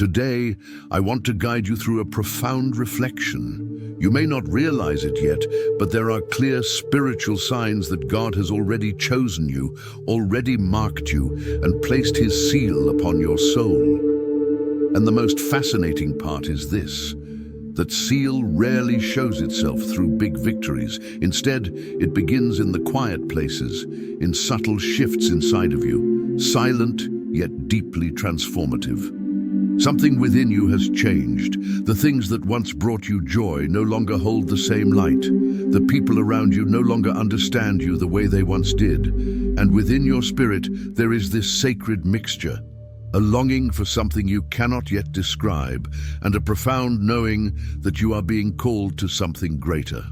Today, I want to guide you through a profound reflection. You may not realize it yet, but there are clear spiritual signs that God has already chosen you, already marked you, and placed His seal upon your soul. And the most fascinating part is this: that seal rarely shows itself through big victories. Instead, it begins in the quiet places, in subtle shifts inside of you, silent yet deeply transformative. Something within you has changed. The things that once brought you joy no longer hold the same light. The people around you no longer understand you the way they once did. And within your spirit, there is this sacred mixture, a longing for something you cannot yet describe, and a profound knowing that you are being called to something greater.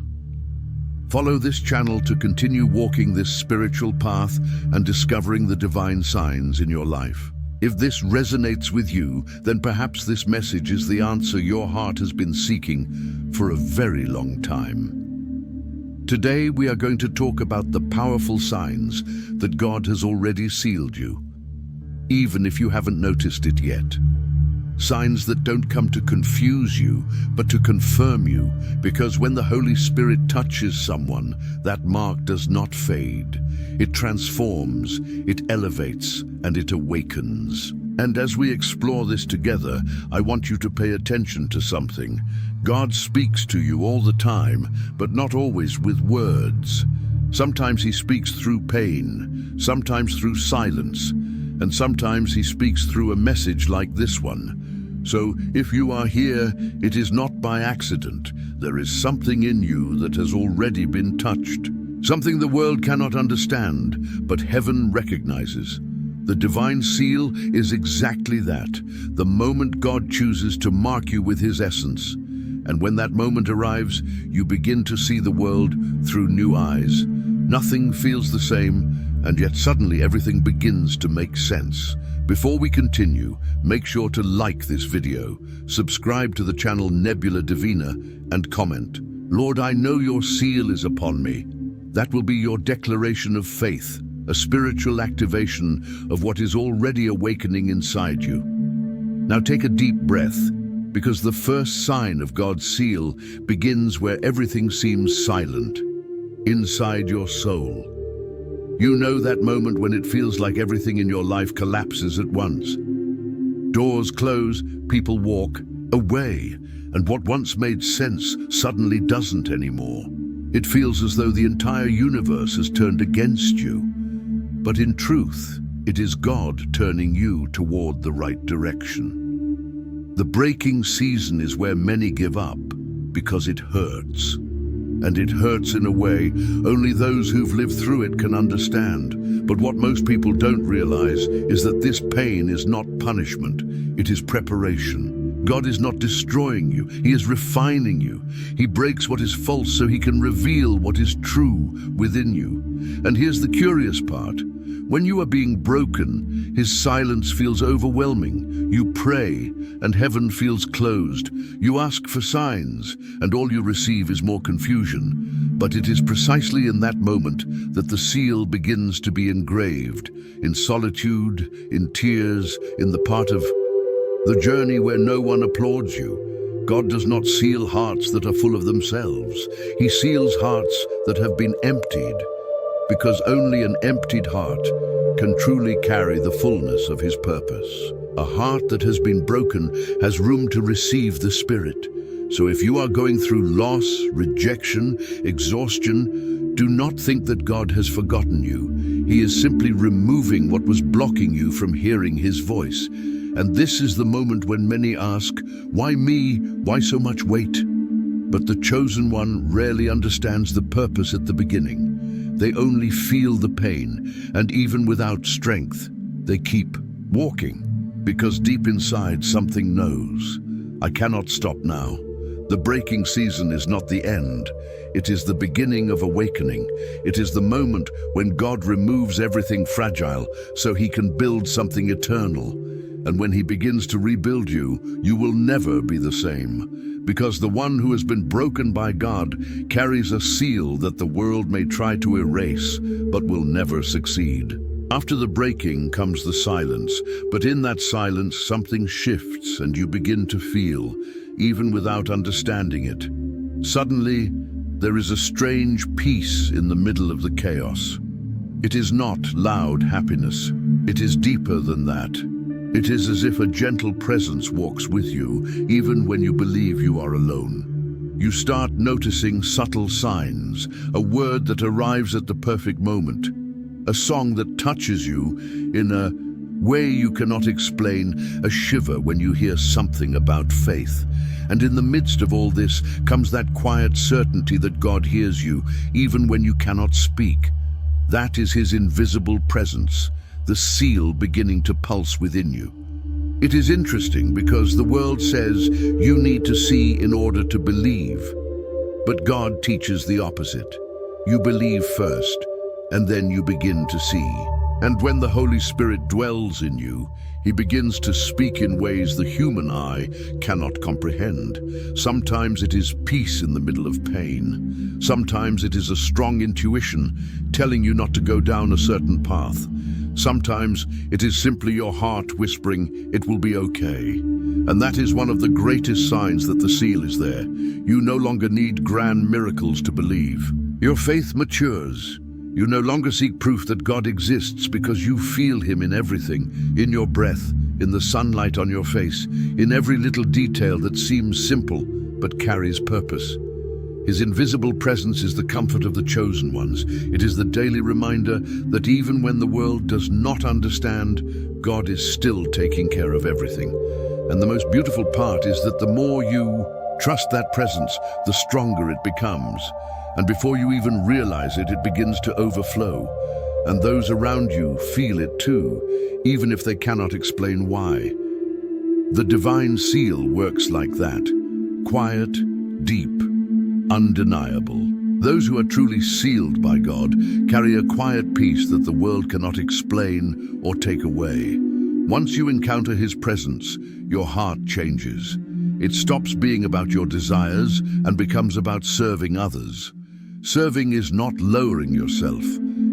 Follow this channel to continue walking this spiritual path and discovering the divine signs in your life. If this resonates with you, then perhaps this message is the answer your heart has been seeking for a very long time. Today, we are going to talk about the powerful signs that God has already sealed you, even if you haven't noticed it yet. Signs that don't come to confuse you, but to confirm you, because when the Holy Spirit touches someone, that mark does not fade. It transforms, it elevates, and it awakens. And as we explore this together, I want you to pay attention to something. God speaks to you all the time, but not always with words. Sometimes He speaks through pain, sometimes through silence, and sometimes He speaks through a message like this one. So, if you are here, it is not by accident. There is something in you that has already been touched. Something the world cannot understand, but heaven recognizes. The divine seal is exactly that, the moment God chooses to mark you with His essence. And when that moment arrives, you begin to see the world through new eyes. Nothing feels the same, and yet suddenly everything begins to make sense. Before we continue, make sure to like this video, subscribe to the channel Nebula Divina, and comment, "Lord, I know your seal is upon me." That will be your declaration of faith, a spiritual activation of what is already awakening inside you. Now take a deep breath, because the first sign of God's seal begins where everything seems silent, inside your soul. You know that moment when it feels like everything in your life collapses at once. Doors close, people walk away, and what once made sense suddenly doesn't anymore. It feels as though the entire universe has turned against you. But in truth, it is God turning you toward the right direction. The breaking season is where many give up, because it hurts. And it hurts in a way only those who've lived through it can understand. But what most people don't realize is that this pain is not punishment, it is preparation. God is not destroying you, He is refining you. He breaks what is false so He can reveal what is true within you. And here's the curious part. When you are being broken, His silence feels overwhelming. You pray, and heaven feels closed. You ask for signs, and all you receive is more confusion. But it is precisely in that moment that the seal begins to be engraved, in solitude, in tears, in the part of the journey where no one applauds you. God does not seal hearts that are full of themselves. He seals hearts that have been emptied, because only an emptied heart can truly carry the fullness of His purpose. A heart that has been broken has room to receive the Spirit. So if you are going through loss, rejection, exhaustion, do not think that God has forgotten you. He is simply removing what was blocking you from hearing His voice. And this is the moment when many ask, "Why me? Why so much weight?" But the chosen one rarely understands the purpose at the beginning. They only feel the pain, and even without strength, they keep walking, because deep inside something knows, "I cannot stop now." The breaking season is not the end. It is the beginning of awakening. It is the moment when God removes everything fragile so He can build something eternal. And when He begins to rebuild you, you will never be the same. Because the one who has been broken by God carries a seal that the world may try to erase, but will never succeed. After the breaking comes the silence, but in that silence something shifts and you begin to feel, even without understanding it. Suddenly, there is a strange peace in the middle of the chaos. It is not loud happiness. It is deeper than that. It is as if a gentle presence walks with you, even when you believe you are alone. You start noticing subtle signs, a word that arrives at the perfect moment, a song that touches you in a way you cannot explain, a shiver when you hear something about faith. And in the midst of all this comes that quiet certainty that God hears you, even when you cannot speak. That is his invisible presence, the seal beginning to pulse within you. It is interesting because the world says you need to see in order to believe. But God teaches the opposite. You believe first, and then you begin to see. And when the Holy Spirit dwells in you, he begins to speak in ways the human eye cannot comprehend. Sometimes it is peace in the middle of pain. Sometimes it is a strong intuition telling you not to go down a certain path. Sometimes it is simply your heart whispering, "It will be okay." And that is one of the greatest signs that the seal is there. You no longer need grand miracles to believe. Your faith matures. You no longer seek proof that God exists because you feel him in everything, in your breath, in the sunlight on your face, in every little detail that seems simple but carries purpose. His invisible presence is the comfort of the chosen ones. It is the daily reminder that even when the world does not understand, God is still taking care of everything. And the most beautiful part is that the more you trust that presence, the stronger it becomes. And before you even realize it, it begins to overflow. And those around you feel it too, even if they cannot explain why. The divine seal works like that. Quiet, deep, undeniable. Those who are truly sealed by God carry a quiet peace that the world cannot explain or take away. Once you encounter his presence, your heart changes. It stops being about your desires and becomes about serving others. Serving is not lowering yourself.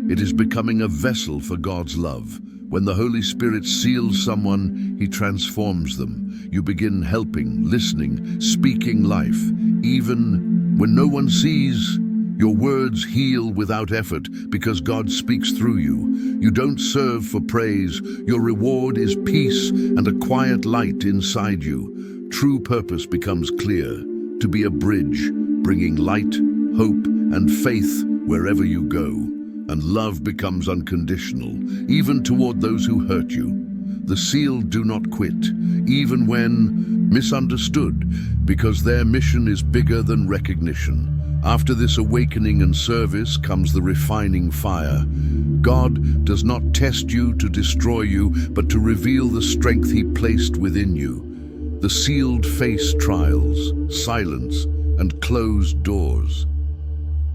It is becoming a vessel for God's love. When the Holy Spirit seals someone, he transforms them. You begin helping, listening, speaking life. Even when no one sees, your words heal without effort because God speaks through you. You don't serve for praise. Your reward is peace and a quiet light inside you. True purpose becomes clear, to be a bridge, bringing light, hope, and faith wherever you go. And love becomes unconditional, even toward those who hurt you. The sealed do not quit, even when misunderstood, because their mission is bigger than recognition. After this awakening and service comes the refining fire. God does not test you to destroy you, but to reveal the strength he placed within you. The sealed face trials, silence, and closed doors.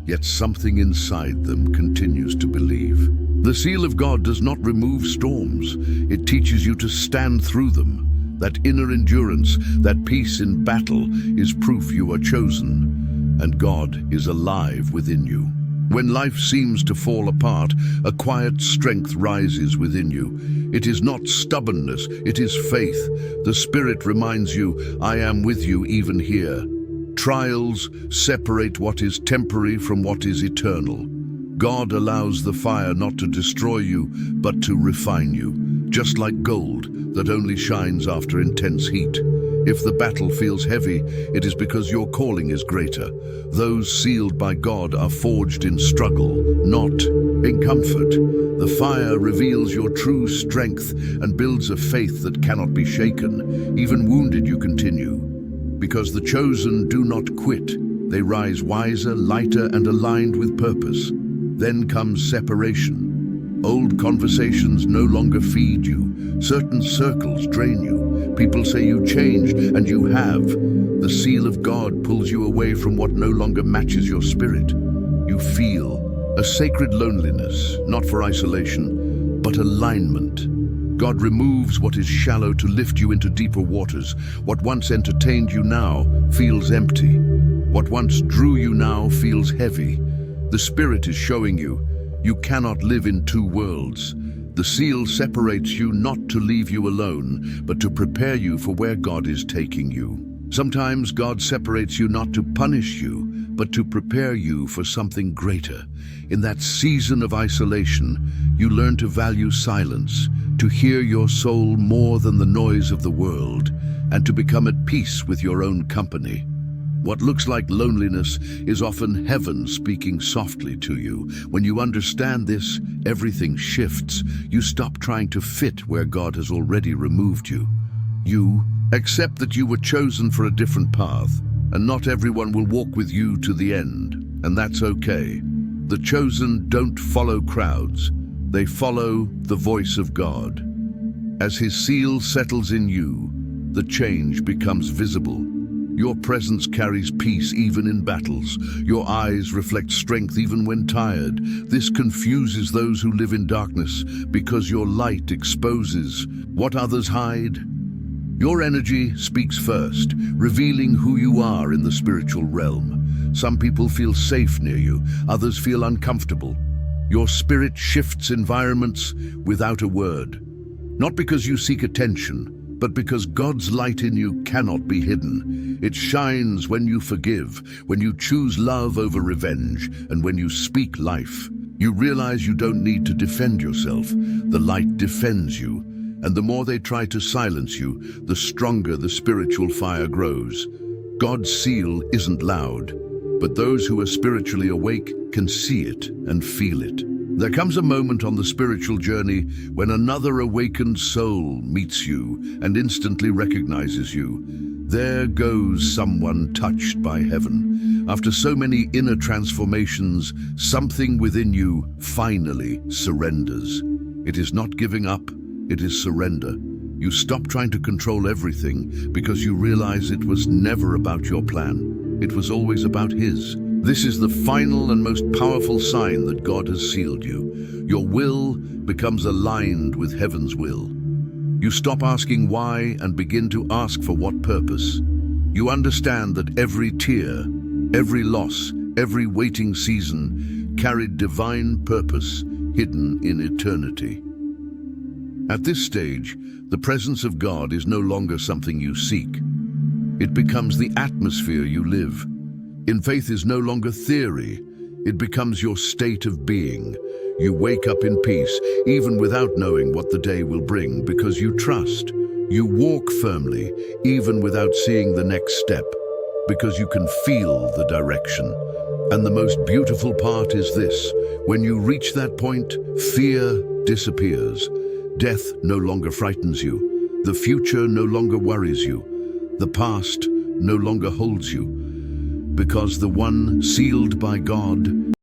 Yet something inside them continues to believe. The seal of God does not remove storms. It teaches you to stand through them. That inner endurance, that peace in battle, is proof you are chosen, and God is alive within you. When life seems to fall apart, a quiet strength rises within you. It is not stubbornness, it is faith. The Spirit reminds you, "I am with you even here." Trials separate what is temporary from what is eternal. God allows the fire not to destroy you, but to refine you, just like gold that only shines after intense heat. If the battle feels heavy, it is because your calling is greater. Those sealed by God are forged in struggle, not in comfort. The fire reveals your true strength and builds a faith that cannot be shaken. Even wounded, you continue. Because the chosen do not quit. They rise wiser, lighter, and aligned with purpose. Then comes separation. Old conversations no longer feed you. Certain circles drain you. People say you changed, and you have. The seal of God pulls you away from what no longer matches your spirit. You feel a sacred loneliness, not for isolation, but alignment. God removes what is shallow to lift you into deeper waters. What once entertained you now feels empty. What once drew you now feels heavy. The Spirit is showing you, you cannot live in two worlds. The seal separates you not to leave you alone, but to prepare you for where God is taking you. Sometimes God separates you not to punish you, but to prepare you for something greater. In that season of isolation, you learn to value silence, to hear your soul more than the noise of the world, and to become at peace with your own company. What looks like loneliness is often heaven speaking softly to you. When you understand this, everything shifts. You stop trying to fit where God has already removed you. You accept that you were chosen for a different path, and not everyone will walk with you to the end, and that's okay. The chosen don't follow crowds, they follow the voice of God. As His seal settles in you, the change becomes visible. Your presence carries peace even in battles. Your eyes reflect strength even when tired. This confuses those who live in darkness because your light exposes what others hide. Your energy speaks first, revealing who you are in the spiritual realm. Some people feel safe near you, others feel uncomfortable. Your spirit shifts environments without a word. Not because you seek attention, but because God's light in you cannot be hidden. It shines when you forgive, when you choose love over revenge, and when you speak life. You realize you don't need to defend yourself. The light defends you. And the more they try to silence you, the stronger the spiritual fire grows. God's seal isn't loud, but those who are spiritually awake can see it and feel it. There comes a moment on the spiritual journey when another awakened soul meets you and instantly recognizes you. There goes someone touched by heaven. After so many inner transformations, something within you finally surrenders. It is not giving up. It is surrender. You stop trying to control everything because you realize it was never about your plan. It was always about His. This is the final and most powerful sign that God has sealed you. Your will becomes aligned with heaven's will. You stop asking why and begin to ask for what purpose. You understand that every tear, every loss, every waiting season carried divine purpose hidden in eternity. At this stage, the presence of God is no longer something you seek. It becomes the atmosphere you live. In faith is no longer theory. It becomes your state of being. You wake up in peace, even without knowing what the day will bring, because you trust. You walk firmly, even without seeing the next step, because you can feel the direction. And the most beautiful part is this: when you reach that point, fear disappears. Death no longer frightens you. The future no longer worries you. The past no longer holds you. Because the one sealed by God